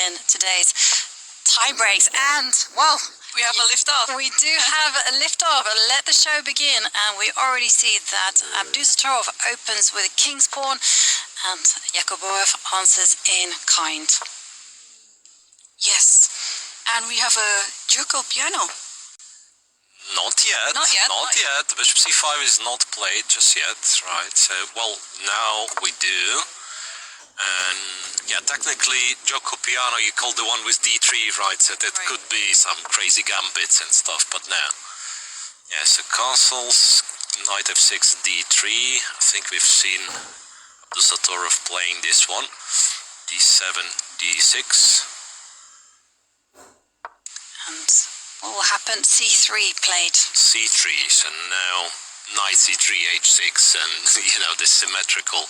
in today's tie breaks. And, well, we have a lift-off. We do have a lift-off. Let the show begin. And we already see that Abdusattorov opens with a king's pawn and Yakubboev answers in kind. Yes. And we have a ducal piano. Not yet. Not yet. Not yet. Bishop c5 is not played just yet, right? So, well, now we do. And yeah, technically, Gioco Piano, you call the one with d3, right? So that could be some crazy gambits and stuff, but no. Yeah, so castles, knight f6, d3. I think we've seen Abdusattorov playing this one. d7, d6. And what will happen? c3 played. c3, so now knight c3, h6, and you know, this symmetrical.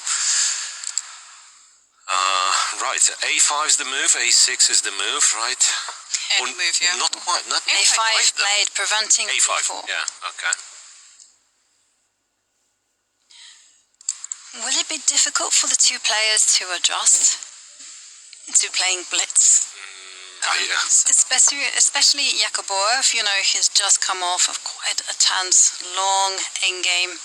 Right, so a5 is the move, a6 is the move, right? Any move, yeah. Not quite, not a5 played, preventing a5, e4. yeah, okay. Will it be difficult for the two players to adjust to playing blitz? Yeah. Especially Yakubboev, you know, he's just come off of quite a tense, long endgame.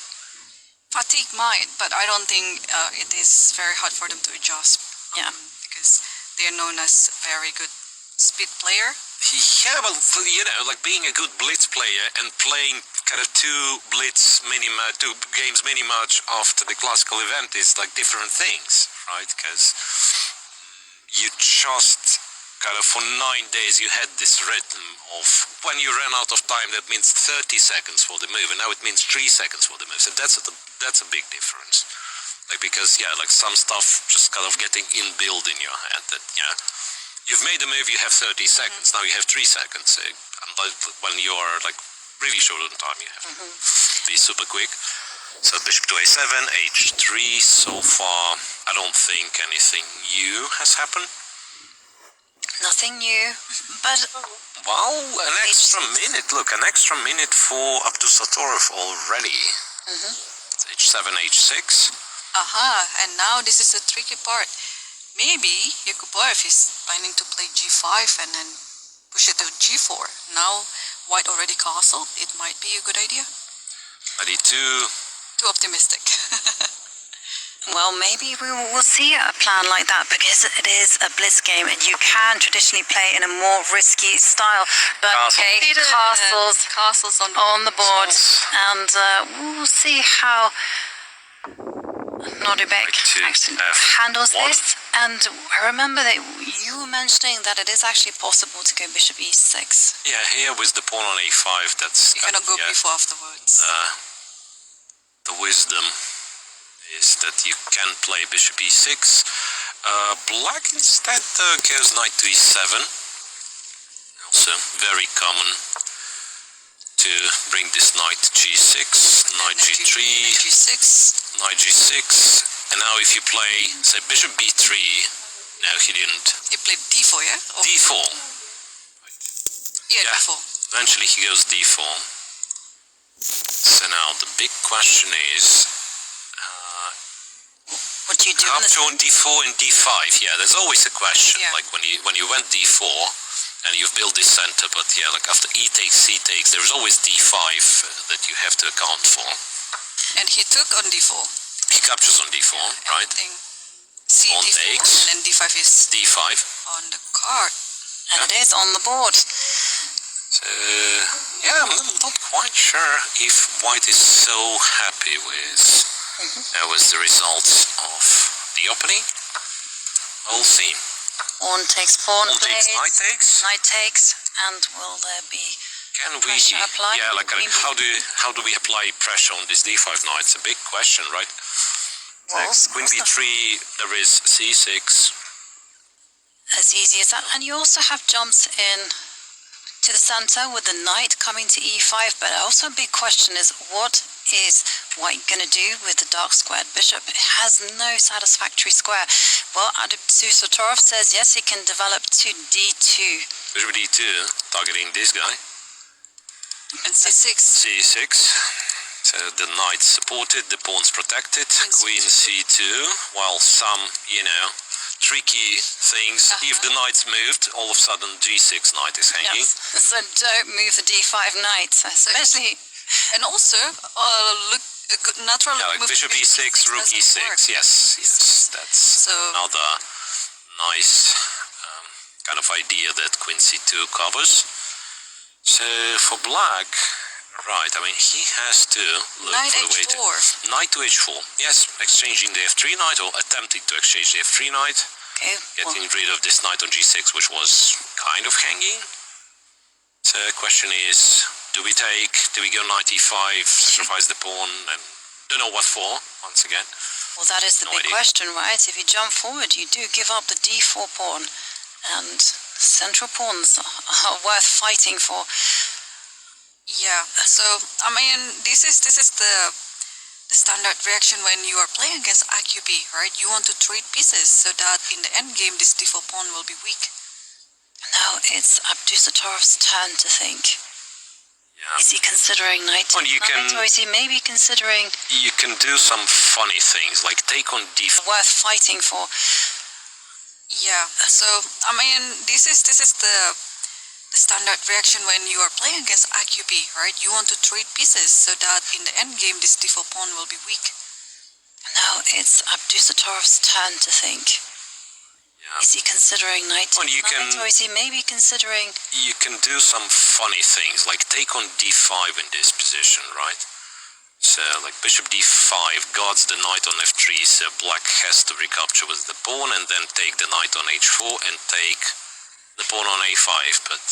Fatigue might, but I don't think it is very hard for them to adjust. Yeah. Because they are known as a very good speed player. Yeah, well, you know, like being a good blitz player and playing kind of two games mini-match after the classical event is like different things, right? Because you just kind of for 9 days you had this rhythm of when you ran out of time, that means 30 seconds for the move, and now it means 3 seconds for the move. So that's a big difference. Like, because yeah, like some stuff just kind of getting inbuilt in your head that yeah, you've made a move, you have 30 seconds, now you have 3 seconds. So, when you are like really short on time, you have to be super quick. So bishop to a7, h3. So far, I don't think anything new has happened. Nothing new, but... Well, an extra minute. Look, an extra minute for Abdusattorov already. H7, h6. Aha, and now this is the tricky part. Maybe Yakubboev is planning to play g5 and then push it to g4. Now white already castled. It might be a good idea. But too optimistic. Well, maybe we will see a plan like that because it is a blitz game and you can traditionally play in a more risky style. But okay, castles on the board, and we'll see how Nodirbek actually handles this. And I remember that you were mentioning that it is actually possible to go bishop e6. Yeah, here with the pawn on a5, that's... You cannot go before afterwards. The wisdom is that you can play bishop e6. Black instead goes knight to e7. Also very common to bring this knight to g6, knight g3, knight g6. And now if you play, say, bishop b3, no, he didn't. He played d4, yeah? Or d4. Yeah, d4. Eventually he goes d4. So now the big question is, what do you do? Capture on d4 and d5. Yeah, there's always a question. Yeah. Like when you went d4 and you've built this center, but yeah, like after e takes, c takes, there's always d5 that you have to account for. And he took on d4. He captures on d4, right? C Pawn d4, takes. and then d5 is d5 on the card. And it is on the board. So yeah, I'm not quite sure if white is so happy with the results of the opening. We'll see. Pawn takes pawn, takes, knight takes. Knight takes, and will there be pressure applied? Yeah, like how do we apply pressure on this d5 knight? It's a big question, right? Well, so queen b3, there is c6. As easy as that. And you also have jumps in to the center with the knight coming to e5, but also a big question is what is white going to do with the dark squared bishop? It has no satisfactory square. Well, Abdusattorov says yes, he can develop to d2. Bishop d2, targeting this guy. And c6. c6. So the knight's supported, the pawn's protected. Queen c2, while some, you know, tricky things. If the knight's moved, all of a sudden g6 knight is hanging. Yes. So don't move the d5 knight, especially. And also, look, a good natural Yeah, like move bishop e6, rook doesn't e6. work. Yes, that's So another nice kind of idea that queen c2 covers. So for black, right, I mean, he has to look knight for the way to... h4. Knight to h4, yes, exchanging the f3 knight, or attempting to exchange the f3 knight, Okay. getting rid of this knight on g6, which was kind of hanging. So the question is, do we go knight e5, sacrifice the pawn, and don't know what for, once again. Well, that is the No big idea. question, right? If you jump forward, you do give up the d4 pawn, and central pawns are worth fighting for. Yeah. So I mean, this is the standard reaction when you are playing against IQB, right? You want to trade pieces so that in the end game this d4 pawn will be weak. Now it's Abdusattorov's turn to think. Yeah. Is he considering knight to Well, you knight, can- or is he maybe considering You can do some funny things, like take on d4. worth fighting for? Yeah. So I mean, this is the standard reaction when you are playing against IQB, right? You want to trade pieces so that in the end game this d4 pawn will be weak. Now it's Abdusattorov's turn to think. Yeah. Is he considering knight to Well, you knight, can- or is he maybe considering You can do some funny things, like take on d5 in this position, right? So, like bishop d5 guards the knight on f3, so black has to recapture with the pawn, and then take the knight on h4 and take the pawn on a5. But,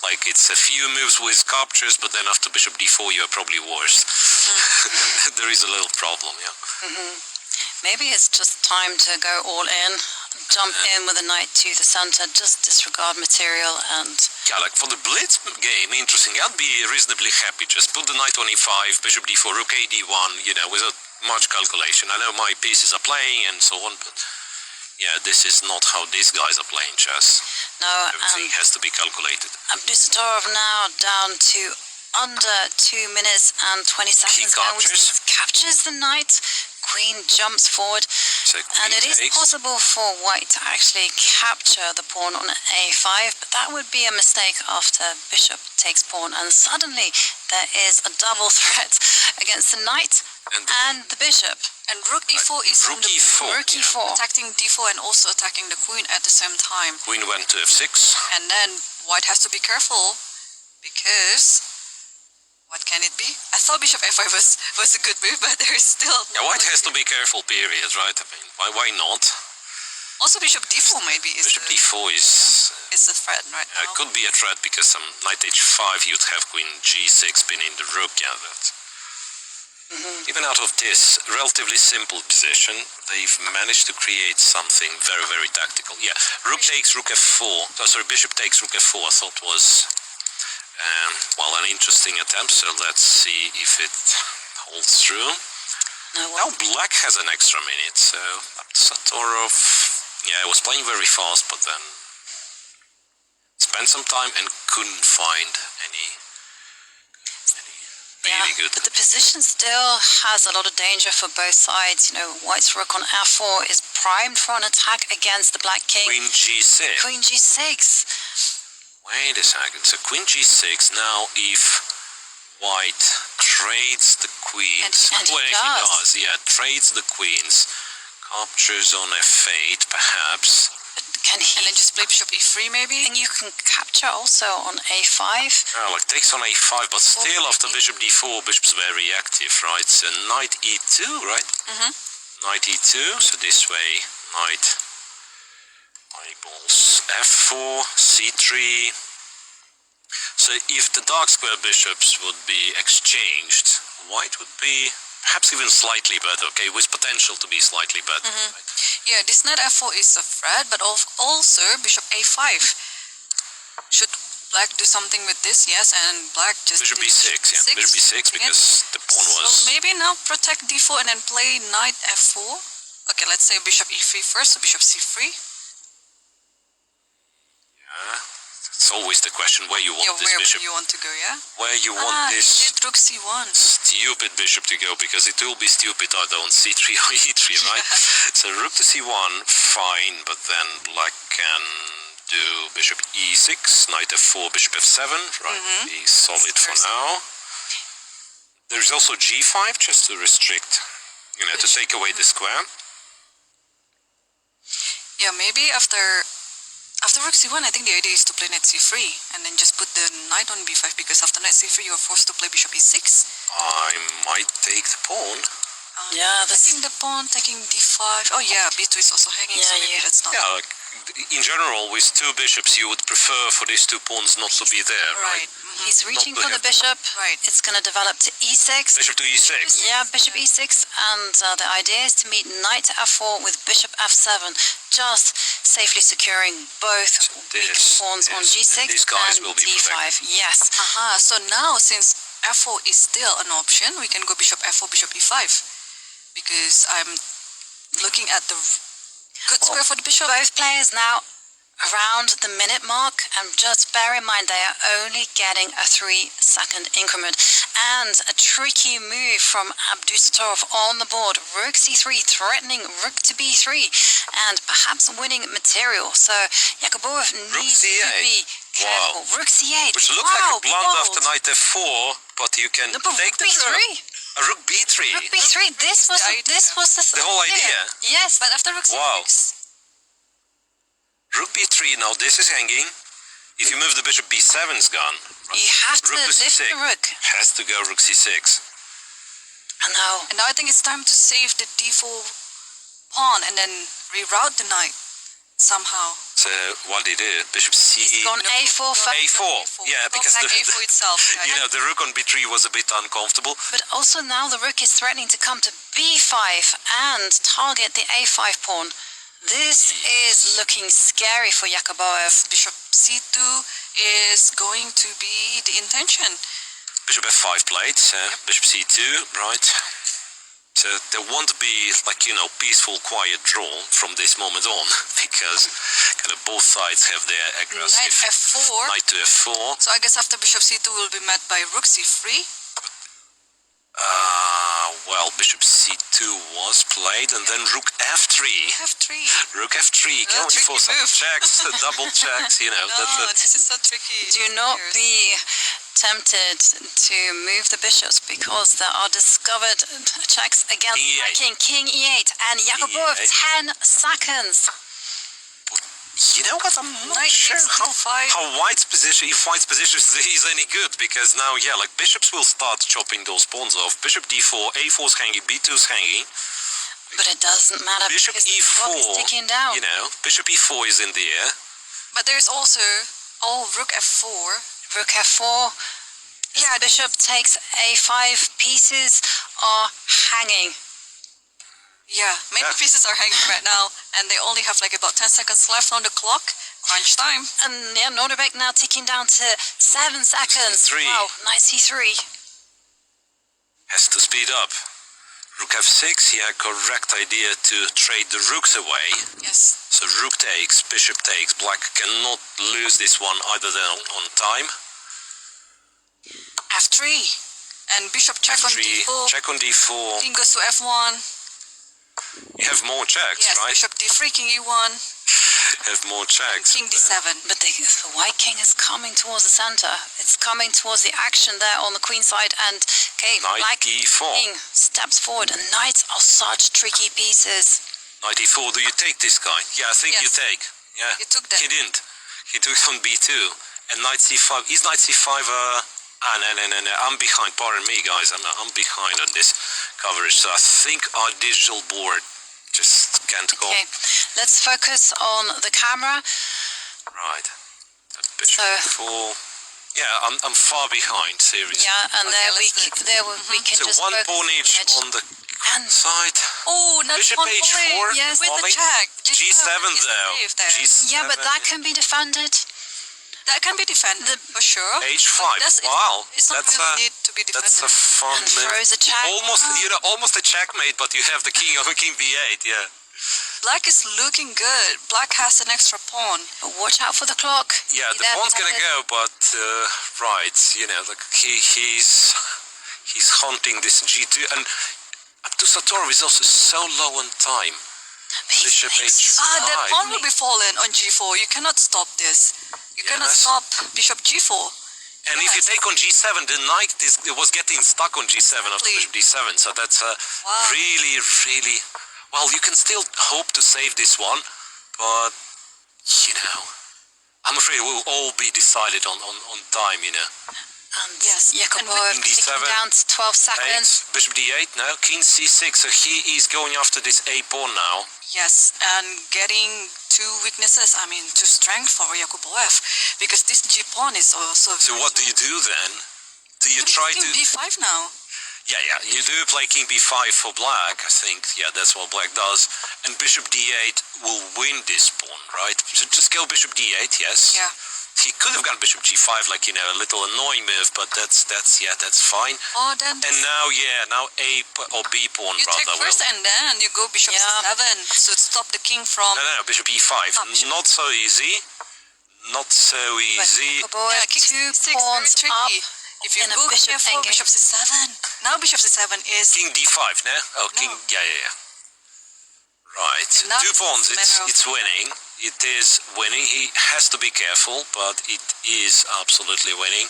like, it's a few moves with captures, but then after bishop d4 you're probably worse. There is a little problem, yeah. maybe it's just time to go all in, jump in with a knight to the center, just disregard material and Yeah, like for the blitz game, interesting. I'd be reasonably happy. Just put the knight on e5, bishop d4, rook a d1, you know, without much calculation. I know my pieces are playing and so on, but yeah, this is not how these guys are playing chess. no, Everything has to be calculated. Abdusattorov now down to under 2 minutes and 20 seconds. And we captures the knight. Queen jumps forward, So and it queen is takes. possible for white to actually capture the pawn on a5, but that would be a mistake after bishop takes pawn, and suddenly there is a double threat against the knight and the bishop. And rook e4 is on Rook the e4. board, Rook e4. attacking d4 and also attacking the queen at the same time. Queen went to f6. And then white has to be careful because what can it be? I thought bishop f5 was a good move, but there is still. Yeah, white has to be careful, period, right? I mean, why not? Also, bishop d4 maybe is Bishop d4 is a threat right now. could be a threat because some knight h5 you'd have queen g6 pinning the rook. Yeah, that. Even out of this relatively simple position, they've managed to create something very, very tactical. Yeah, rook takes rook f4. Oh, sorry, bishop takes rook f4. I thought was well, an interesting attempt. So let's see if it holds through. No, Now black has an extra minute. So Abdusattorov, yeah, was playing very fast, but then spent some time and couldn't find any really good. but the position still has a lot of danger for both sides. You know, white's rook on f4 is primed for an attack against the black king. Queen g6. Queen g6. Wait a second. So queen g6. Now, if white trades the queens, And he well, does. yeah, trades the queens, captures on f8, perhaps. Can he? And then just play bishop e3 maybe. And you can capture also on a5. Oh, like takes on a5, but still after bishop d4, bishop's very active, right? So knight e2, right? Knight e2. So this way, knight equals f4, c3. So if the dark square bishops would be exchanged, white would be perhaps even slightly better, okay, with potential to be slightly better. Right? Yeah, this knight f4 is a threat, but also bishop a5. Should black do something with this? Yes, and black just Bishop did b6, yeah, bishop b6 because the pawn was... So maybe now protect d4 and then play knight f4. Okay, let's say bishop e3 first, so bishop c3. Yeah, it's always the question where you want Yeah, this where bishop, you want to go, yeah? where you want He this did rook c1. stupid bishop to go, because it will be stupid either on c3 or e3. g3, right? So rook to c1, fine, but then black can do bishop e6, knight f4, bishop f7, right? Be solid for now. There's also g5, just to restrict, to take away the square. Yeah, maybe after rook c1, I think the idea is to play knight c3 and then just put the knight on b5, because after knight c3 you're forced to play bishop e6. I might take the pawn. Yeah, taking the pawn, taking d5. Oh yeah, b2 is also hanging, so maybe that's not... Yeah, like, in general, with two bishops, you would prefer for these two pawns not to be there, right? He's reaching for the bishop. Right. It's going to develop to e6. Bishop to e6. Yeah, bishop e6, and the idea is to meet knight to f4 with bishop f7, just safely securing both weak pawns on g6 and will be d5. protected. Yes. So now, since f4 is still an option, we can go bishop f4, bishop e5, because I'm looking at the good square for the bishop. Both players now around the minute mark, and just bear in mind they are only getting a 3-second increment. And a tricky move from Abdusattorov on the board. Rook c3 threatening rook to b3 and perhaps winning material. So Yakubboev needs to be careful. Rook c8. Which looks like a blunder after knight f4, but you can take the b3. Rook b3. Rook b3. This was the whole idea. Yes, but after rook c6. Rook b3, now this is hanging. If you move the bishop, b7's gone. You have to lift the rook. Has to go rook c6. And now I think it's time to save the d4 pawn and then reroute the knight somehow. So what did he do? Bishop c... He's gone a4 first. a4. Yeah, because the a4 itself. The rook on b3 was a bit uncomfortable. But also now the rook is threatening to come to b5 and target the a5 pawn. This is looking scary for Yakubboev. Bishop c2 is going to be the intention. Bishop f5 played, bishop c2, right. So there won't be, peaceful, quiet draw from this moment on, because kind of both sides have their aggressive... Knight f4. Knight to f4. So I guess after bishop c2 will be met by rook c3. Well, bishop c2 was played, and then rook f3. Rook f3, going for some checks, double checks, This is so tricky. Do not be tempted to move the bishops, because there are discovered checks against king. King e8, and Yakubboev 10 seconds. You know what? I'm not sure how White's position, if White's position is any good, because now, bishops will start chopping those pawns off. Bishop d4, a4's hanging, b2's hanging. But it doesn't matter, bishop because e4, the clock is ticking down. Bishop e4 is in the air. But there's also rook f4. Rook f4. Yeah, bishop takes a5. Pieces are hanging. Yeah, many pieces are hanging right now, and they only have about 10 seconds left on the clock. Crunch time. And Nodirbek now ticking down to 7 seconds. C3. Wow, nice c3. Has to speed up. Rook f6, correct idea to trade the rooks away. Yes. So rook takes, bishop takes. Black cannot lose this one either on time. f3. And bishop check f3, on d4. Check on d4. King goes to f1. You have more checks, right? Bishop d3, king e1. Have more checks. King d7. But the white king is coming towards the center. It's coming towards the action there on the queen side, and black e4. king steps forward, and knights are such tricky pieces. Knight e4, do you take this guy? Yeah, I think you take. Yeah. You took that. He didn't. He took on b2. And knight c5. Is knight c5 no. I'm behind. Pardon me, guys. I'm behind on this coverage. So I think our digital board just can't go. Okay, let's focus on the camera. Right. Bishop e4. Yeah, I'm far behind, seriously. Yeah, and we can so just one pawn each on the side. Oh, not bishop one h4. Yes, with the check. G7 though. G7. Yeah, but that can be defended. That can be defended for sure. H5. Wow, it's not really need to be defended. That's a fun move. Throws a check. Almost a checkmate, but you have the king over king b8. Yeah. Black is looking good. Black has an extra pawn. But watch out for the clock. Yeah, the pawn's gonna go, but right, he's hunting this g2, and Abdusattorov is also so low on time. Bishop H5. That pawn will be fallen on G4. You cannot stop this. You cannot stop Bishop G4. And if you take on G7, the knight was getting stuck on G7 after Bishop D7. So that's really, really... Well, you can still hope to save this one, but, you know, I'm afraid it will all be decided on time, you know. And Yakubboev ticking down to 12 seconds. Bishop D8 now, King C6, so he is going after this A pawn now. Yes, and getting two weaknesses, I mean, two strength for Yakubboev, because this G pawn is also... So what do you do then? Do you try to... King B5 now. Yeah, you do play King B5 for black, I think. Yeah, that's what black does. And Bishop D8 will win this pawn, right? So just go Bishop D8, yes. Yeah. He could have gone Bishop G5, like, you know, a little annoying move, but that's fine. Oh, then... And now A or B pawn, you rather. take first and then you go Bishop C7, so stop the king from... No, Bishop E5. Not so easy. Not so easy. Yakubboev, two pawns up. If you in a go bishop careful, endgame. Bishop C7. Now Bishop C7 is... King D5, no? Oh, King... Yeah. Right. Now Two pawns, it's it's winning. It is winning. He has to be careful, but it is absolutely winning.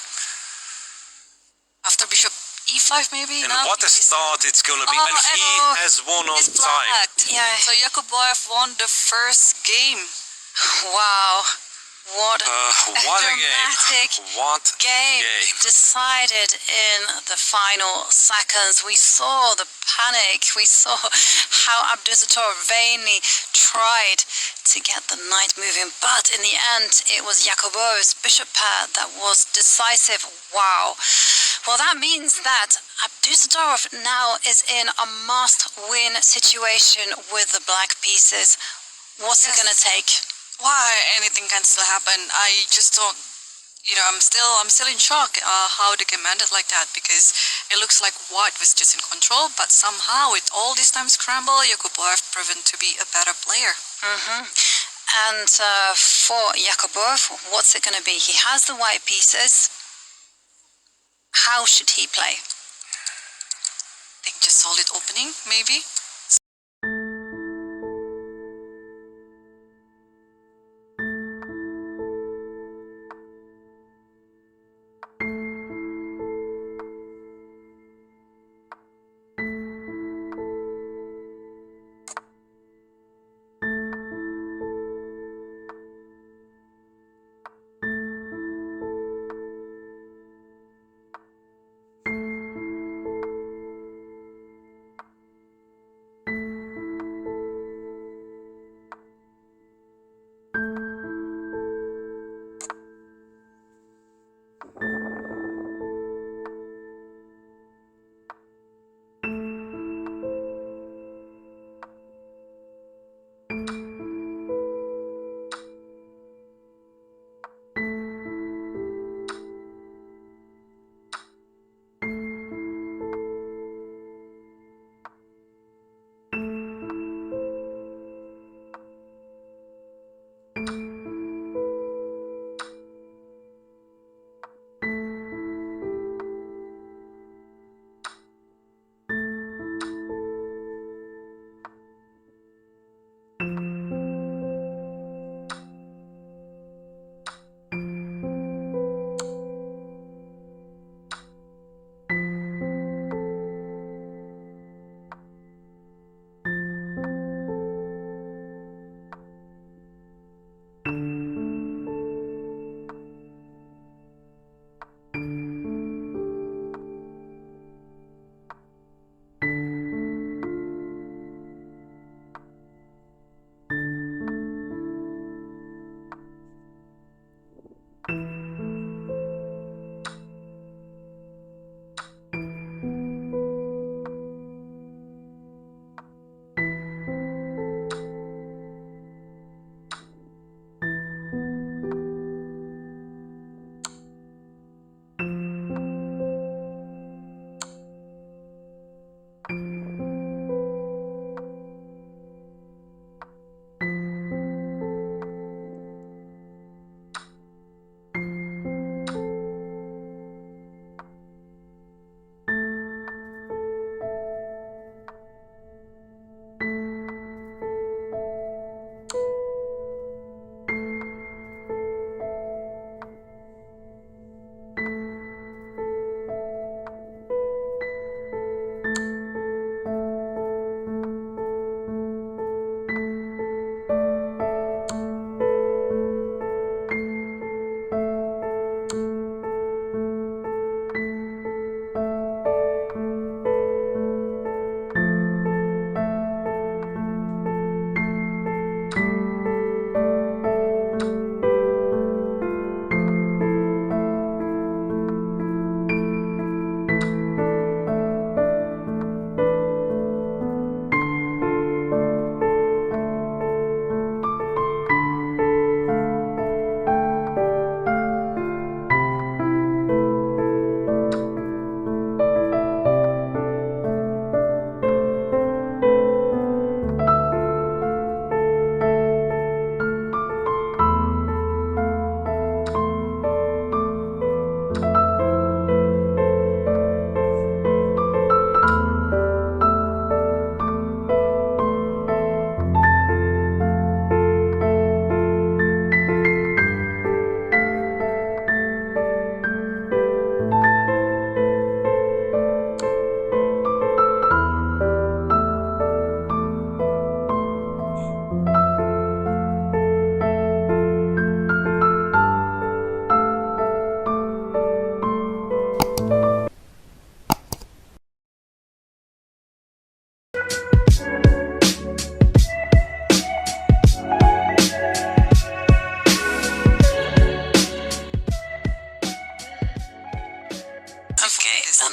After Bishop E5 maybe? And now what a start it's going to be. Oh, And he has won on he's time. blacked. Yeah. So Yakubboev won the first game. Wow. What a What a dramatic game. What game decided in the final seconds. We saw the panic. We saw how Abdusattorov vainly tried to get the knight moving, but in the end it was Yakubboev's bishop pair that was decisive. Wow. Well, that means that Abdusattorov now is in a must-win situation with the black pieces. What's it gonna take? Why anything can still happen? I just don't, you know, I'm still in shock how they can end it like that, because it looks like white was just in control, but somehow with all this time scramble, Yakubboev proven to be a better player. And for Yakubboev, what's it gonna be? He has the white pieces. How should he play? I think just solid opening, maybe.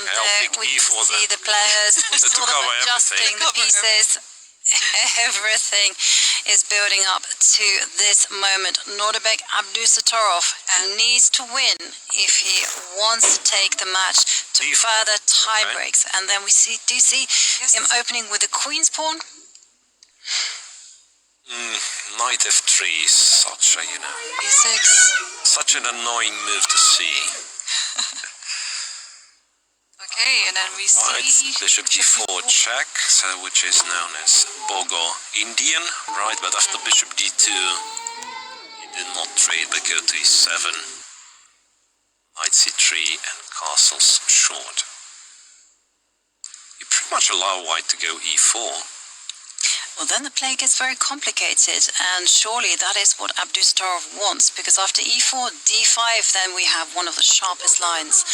there pick we can E4 see then. the players. We To saw them cover adjusting everything. the pieces. Everything is building up to this moment. Nodirbek Abdusattorov needs to win if he wants to take the match to D4. further tie Okay. breaks. And then we do see him opening with the queen's pawn. Knight F3 is such a, E6. such an annoying move to see. Okay, and then we Right, see Bishop D4 check, so which is known as Bogo Indian, right? But after Bishop D2, he did not trade but go to E7, Knight C3, and castles short. You pretty much allow White to go E4. Well, then the play gets very complicated, and surely that is what Abdusattorov wants, because after E4, D5, then we have one of the sharpest lines.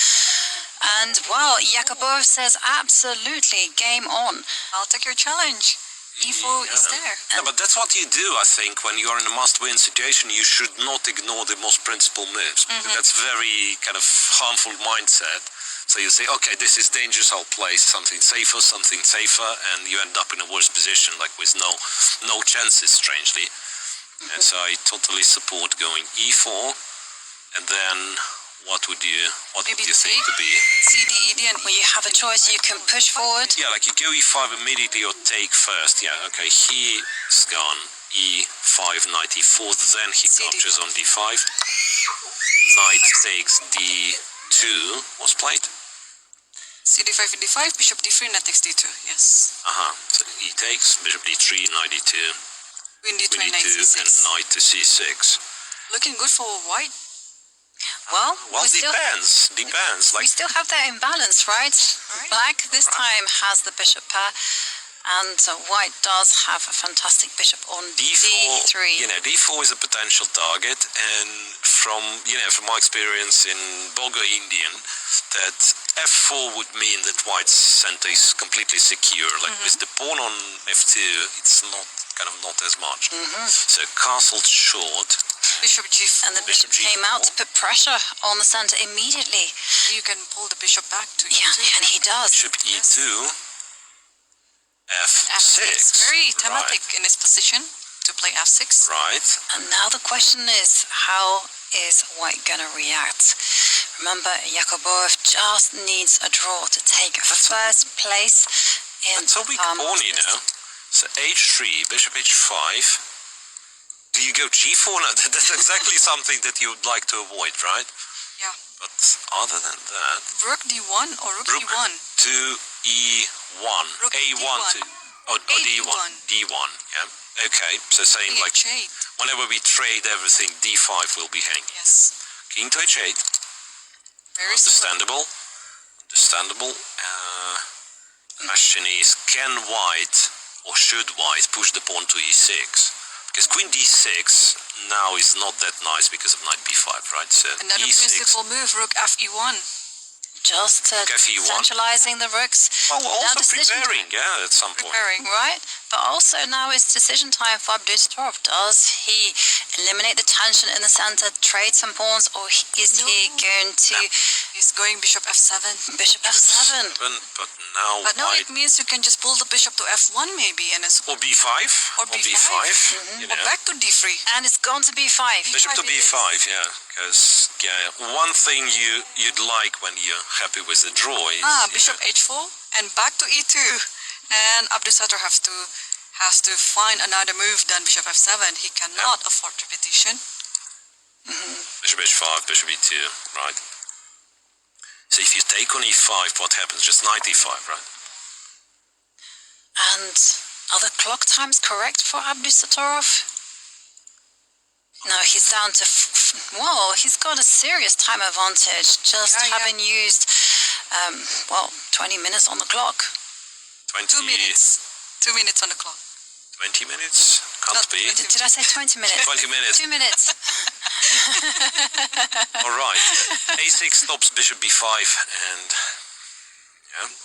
And, well, Yakubboev says absolutely, game on. I'll take your challenge. E4 is there. Yeah, but that's what you do, I think, when you are in a must-win situation. You should not ignore the most principal moves. That's very kind of harmful mindset. So you say, okay, this is dangerous, I'll play something safer, and you end up in a worse position, like with no chances, strangely. And so I totally support going E4, and then what would you think to be? CD, ED, and Well, you have a choice. You can push forward. Yeah, like you go E5 immediately or take first. Yeah, okay, he's gone E5, knight E4, then he captures on D5. Knight takes D2 was played. CD5, D5, bishop D3, knight takes D2. Yes. So he takes bishop D3, knight D2, Queen D2, queen knight D2, and C6. knight to C6. Looking good for white. Well, Well, we still depends. Like, have that imbalance, right? Black this time has the bishop pair, and white does have a fantastic bishop on D4, D3. D4 is a potential target, and from my experience in Bogo Indian, that F4 would mean that white's center is completely secure. Like with the pawn on F2, it's not as much. So castle short. Bishop G4. And the bishop came out to put pressure on the center immediately. You can pull the bishop back to E2. Yeah, and he does. Bishop E2, F6. Very thematic in his position to play F6. Right. And now the question is, how is white gonna react? Remember, Yakubboev just needs a draw to take first place in That's a weak Qatar pawn, Masters. So H3, bishop H5. Do you go G4? No, that's exactly something that you would like to avoid, right? Yeah. But other than that, Rook D1 or Rook Rook D1? to E1. Rook A1 D1. to... Oh, D1. D1, yeah. Okay, so saying like, H8. whenever we trade everything, D5 will be hanging. Yes. King to H8. Very strong. Understandable. The question is, can white or should white push the pawn to E6? Because queen D6 now is not that nice because of knight B5, right? So Another E6. principal move, Rook FE1. Just F1. centralizing the rooks. Oh, we're Now also decision preparing, yeah, at some point. Preparing. Right, but also now it's decision time for Abdusattorov. Does he eliminate the tension in the center, trade some pawns, or is he going to He's going bishop F7. bishop F7? But now But no, white... it means you can just pull the bishop to F1 maybe, and it's Or B5. Or B5. You or know. back to D3. And it's gone to B5. Bishop to B5 B5, yeah. Because, one thing you'd like when you're happy with the draw is... Bishop H4 and back to E2. And Abdusattorov has to find another move than bishop F7. He cannot afford repetition. Bishop H5, bishop E2, right. So if you take on E5, what happens? Just knight E5, right? And are the clock times correct for Abdusattorov? No, he's down to... well, he's got a serious time advantage, just having used, 20 minutes on the clock. 20... 2 minutes. 2 minutes on the clock. 20 minutes? Can't be. Did I say 20 minutes? 20 minutes. 2 minutes. All right. A6 stops bishop B5, and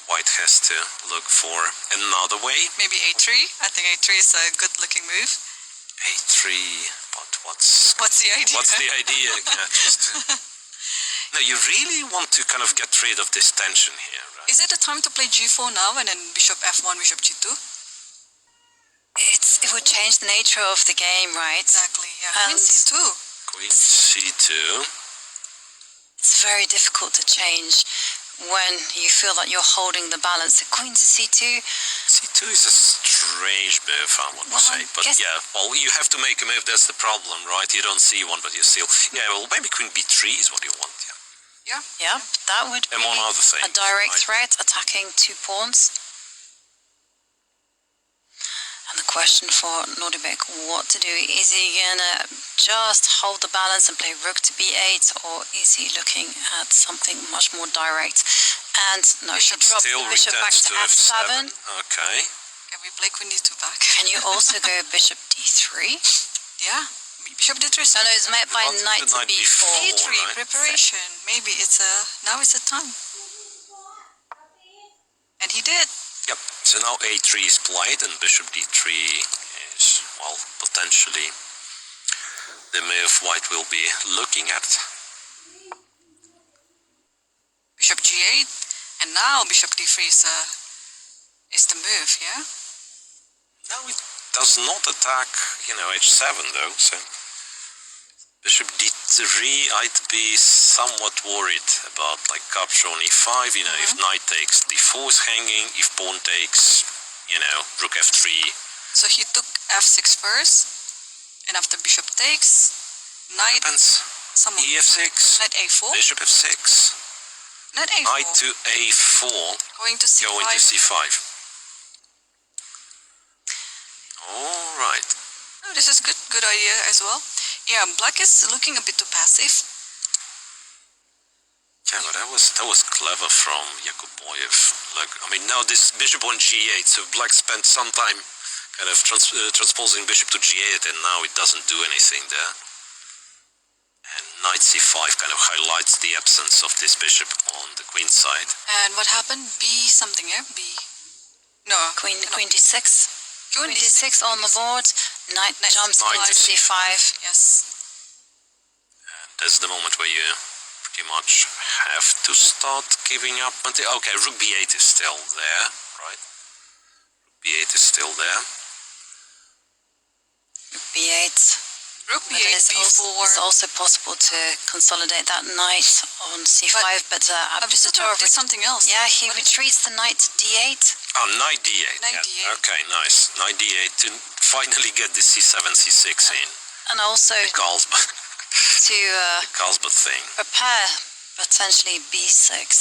white has to look for another way. Maybe A3. I think A3 is a good looking move. A3, but what's the idea? What's the idea? No, you really want to kind of get rid of this tension here, right? Is it the time to play g4 now and then bishop f1, bishop g2? It would change the nature of the game, right? Exactly, yeah. Queen c2. Queen c2. It's very difficult to change when you feel that you're holding the balance. Queen to c2. c2 is a strange move, I want to say. But yeah, well, you have to make a move. That's the problem, right? You don't see one, but you still... Yeah, well, maybe queen b3 is what you want, yeah. Yeah, that would And be one other thing, a direct right? threat, attacking 2 pawns. And the question for Nodirbek, what to do? Is he gonna just hold the balance and play rook to b8, or is he looking at something much more direct? And no, she dropped the bishop back to f7. Okay. Can we play queen d2 back? Can you also go bishop d3? Yeah. Bishop d3. No, it's met by knight to b4. a3 right? preparation. Maybe now it's a time. And he did. Yep. So now a3 is played, and bishop d3 is, well, potentially the move white will be looking at. Bishop g8, and now bishop d3 is the move, yeah? No, it does not attack, h7 though, so bishop d3, I'd be somewhat worried about, like, capture on e5, if knight takes, d4 is hanging, if pawn takes, rook f3. So he took f6 first, and after bishop takes, knight... ef6, knight a4, bishop f6, knight a4, knight to a4, going to c5. going to c5. Alright. Oh, this is good idea as well. Yeah, black is looking a bit too passive. Yeah, but that was clever from Yakubboev. Like, now this bishop on g8, so black spent some time kind of transposing bishop to g8, and now it doesn't do anything there. And knight c5 kind of highlights the absence of this bishop on the queen side. And what happened? B something, yeah? B. No. Queen d6. Queen d6 on the board. Knight jumps into c5. Yes. And that's the moment where you pretty much have to start giving up. Okay, rook b8 is still there, right? Rook b8 is still there. Rook b8. Rook b8, b4. It's also possible to consolidate that knight on c5, but Abdusattorov did something else. Yeah, he retreats the knight to d8. Oh, knight d8. Knight d8. Okay, nice. Knight d8 to finally get the c7, c6 in. And also The Carlsen. to The Carlsen thing. prepare potentially b6,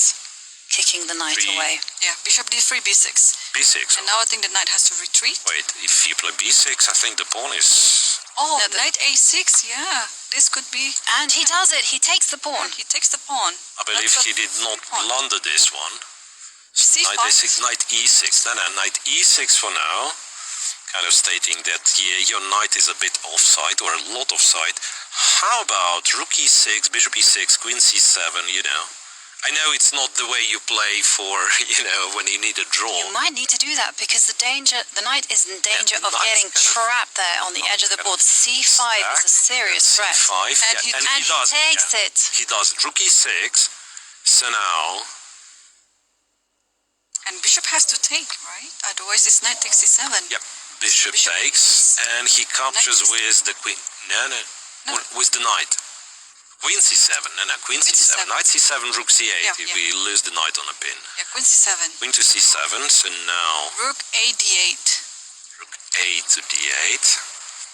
kicking the knight away. Yeah, bishop d3, b6. b6. And now I think the knight has to retreat. Wait, if you play b6, I think the pawn is... Oh, No, knight a6, yeah. This could be... And he does it, he takes the pawn. He takes the pawn. I believe he did not blunder this one. C5. Knight a6, knight e6. No, knight e6 for now. Kind of stating that, yeah, your knight is a bit offside, or a lot offside. How about rook e6, bishop e6, queen c7, I know it's not the way you play for, when you need a draw. You might need to do that because the knight is in danger the of knight's getting trapped there on the edge of the board. C5 is a serious threat. C5, And he takes it. He does it. Rook e6. So now... And bishop has to take, right? Otherwise it's knight takes c7. Yep. Bishop takes, and he captures with the queen. No. With the knight. Queen c7. No, queen c7. Knight c7, rook c8. If we lose the knight on a pin. Yeah, queen c7. Queen to c7. So now rook a d8. Rook a to d8.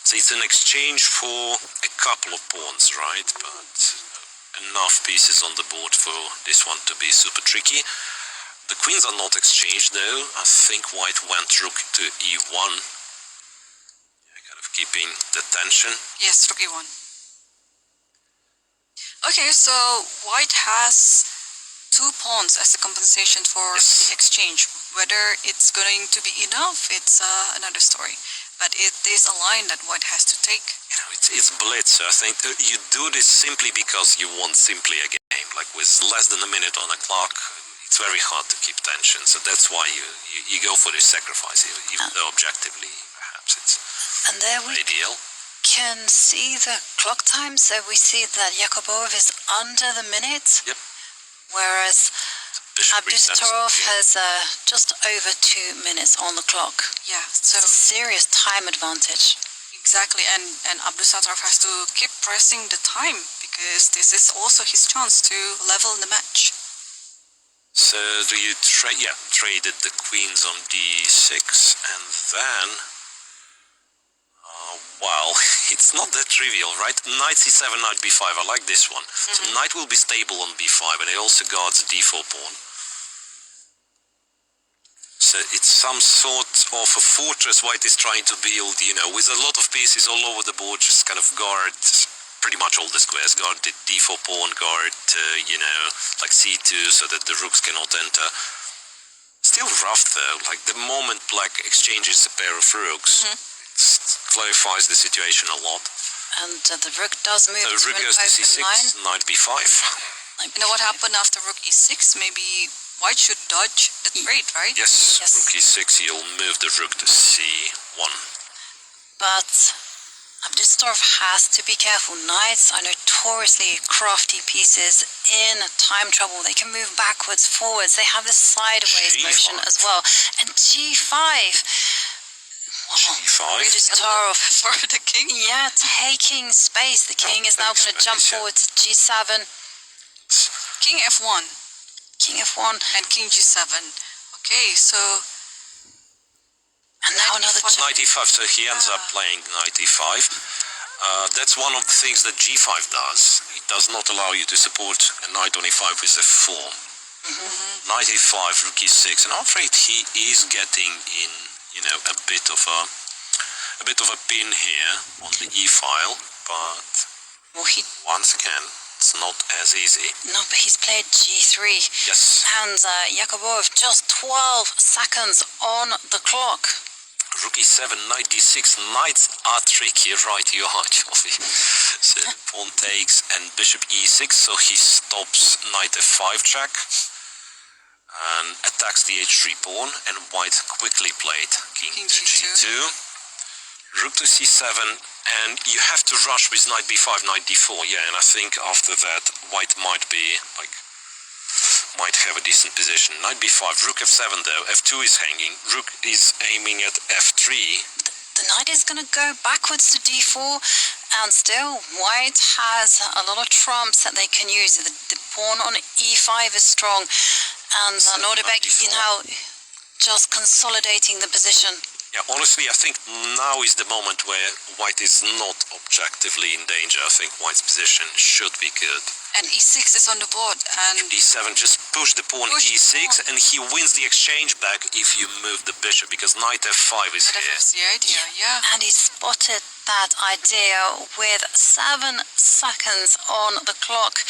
So it's an exchange for a couple of pawns, right? But enough pieces on the board for this one to be super tricky. The queens are not exchanged though. I think white went rook to e1. Kind of keeping the tension. Yes, rook e1. Okay, so white has 2 pawns as a compensation for the exchange. Whether it's going to be enough, it's another story. But it is a line that white has to take. It's blitz. So I think you do this simply because you want simply a game. Like with less than a minute on the clock, it's very hard to keep tension. So that's why you go for this sacrifice, even though objectively perhaps it's And there we ideal. can see the clock time, so we see that Yakubboev is under the minute. Yep. Whereas Abdusattorov yeah. has just over 2 minutes on the clock. Yeah, So so it's a serious time advantage. exactly, and Abdusattorov has to keep pressing the time because this is also his chance to level the match. So do you traded the queens on d6, and then well, it's not that trivial, right? Knight c7, knight b5. I like this one. So knight will be stable on b5, and it also guards d4 pawn. So it's some sort of a fortress White is trying to build, you know, with a lot of pieces all over the board, just kind of guard pretty much all the squares. Guard the d4 pawn, guard, you know, like c2, so that the rooks cannot enter. Still rough, though. Like, the moment black exchanges a pair of rooks, it clarifies the situation a lot. And the rook does move to Rook an goes to open c6, line. knight b5. You know what happened after rook e6? Maybe White should dodge the trade, right? Yes, Yes. rook e6, he'll move the rook to c1. But Abdusattorov has to be careful. Knights are notoriously crafty pieces in time trouble. They can move backwards, forwards. They have this sideways G5. motion as well. And g5. g5. Abdusattorov, For the king? yeah, taking space. The king is now going to jump space, yeah. forward to g7. King f1 King f1. and king g7. Okay, so And now another Knight check. Knight e5, so he ends up playing knight e5. That's one of the things that g5 does. It does not allow you to support a knight on e5 with f4. Knight e5, rook e6, and I'm afraid he is getting in, you know, a bit of a pin here on the e file, but Well, once again, it's not as easy. no, but he's played g3. Yes, And Yakubboev just 12 seconds on the clock. rook e7, knight d6. Knights are tricky, right? You are, Joffy. So pawn takes and bishop e6, so he stops knight f5 check and attacks the h3 pawn, and White quickly played king to g2, rook to c7, and you have to rush with knight b5, knight d4, yeah, and I think after that White might have a decent position. Knight b5, rook f7 though, f2 is hanging, rook is aiming at f3. The knight is going to go backwards to d4, and still White has a lot of trumps that they can use. The pawn on e5 is strong, and Nodirbek is now just consolidating the position. Yeah, honestly, I think now is the moment where White is not objectively in danger. I think White's position should be good. and e6 is on the board, and d7, just push the pawn e6, and he wins the exchange back if you move the bishop, because knight f5 is here. that's the idea, yeah. And he spotted that idea with 7 seconds on the clock.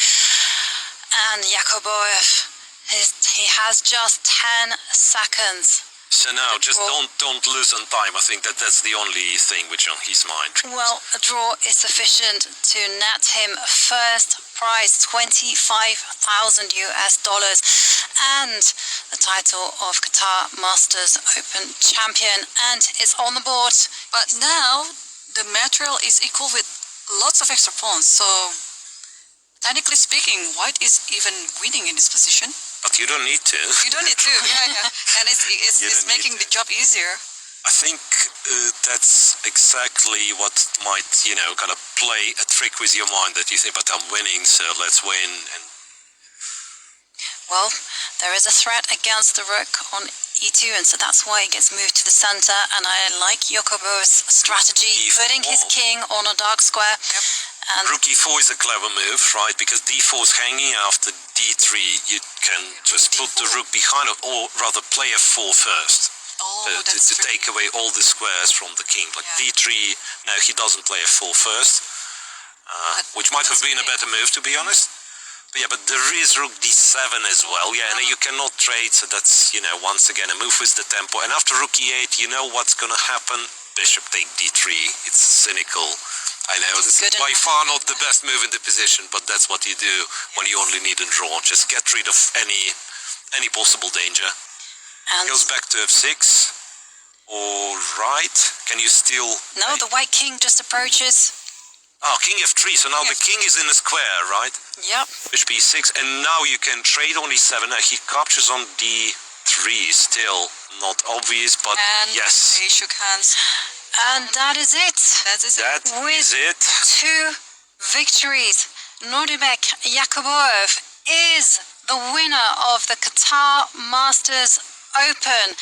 And Yakubboev, he has just 10 seconds. So now, just don't lose on time. I think that's the only thing which on his mind. Well, a draw is sufficient to net him first prize $25,000 and the title of Qatar Masters Open champion, and it's on the board. But now the material is equal with lots of extra pawns, so technically speaking, White is even winning in this position. But you don't need to. You don't need to, yeah. And it's making the job easier. I think that's exactly what might, kind of play a trick with your mind, that you think, but I'm winning, so let's win. And well, there is a threat against the rook on e2, and so that's why it gets moved to the center. And I like Yakubboev's strategy, putting his king on a dark square. Yep. And rook e4 is a clever move, right? Because d4 is hanging. After d3, you can just put the rook behind it, or rather play f4 first. To take away all the squares from the king. Like d3, now he doesn't play f4 first, which might have been a better move, to be honest. But yeah, but there is rook d7 as well, yeah, and you cannot trade, so that's, once again, a move with the tempo. And after rook e8, you know what's gonna happen? Bishop take d3, it's cynical. I know, this is by far not the best move in the position, but that's what you do when you only need a draw. Just get rid of any possible danger. And goes back to f6. All right. Can you still... No, the white king just approaches. Oh, king f3. So now the king is in the square, right? Yep. Bishop e6. And now you can trade on e7. He captures on d3. Still not obvious, but And yes. they shook hands. And that is it. That is it. That is it. 2 victories. Nodirbek Yakubboev is the winner of the Qatar Masters Open.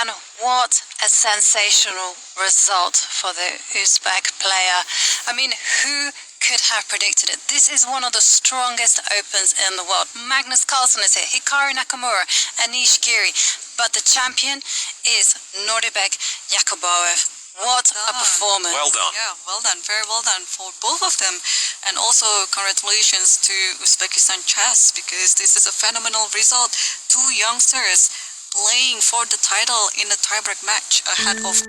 And what a sensational result for the Uzbek player. I mean, who could have predicted it? This is one of the strongest Opens in the world. Magnus Carlsen is here, Hikaru Nakamura, Anish Giri. But the champion is Nodirbek Yakubboev. What a performance. Well done. Yeah, well done. Very well done for both of them. And also congratulations to Uzbekistan chess, because this is a phenomenal result. 2 youngsters playing for the title in a tiebreak match ahead of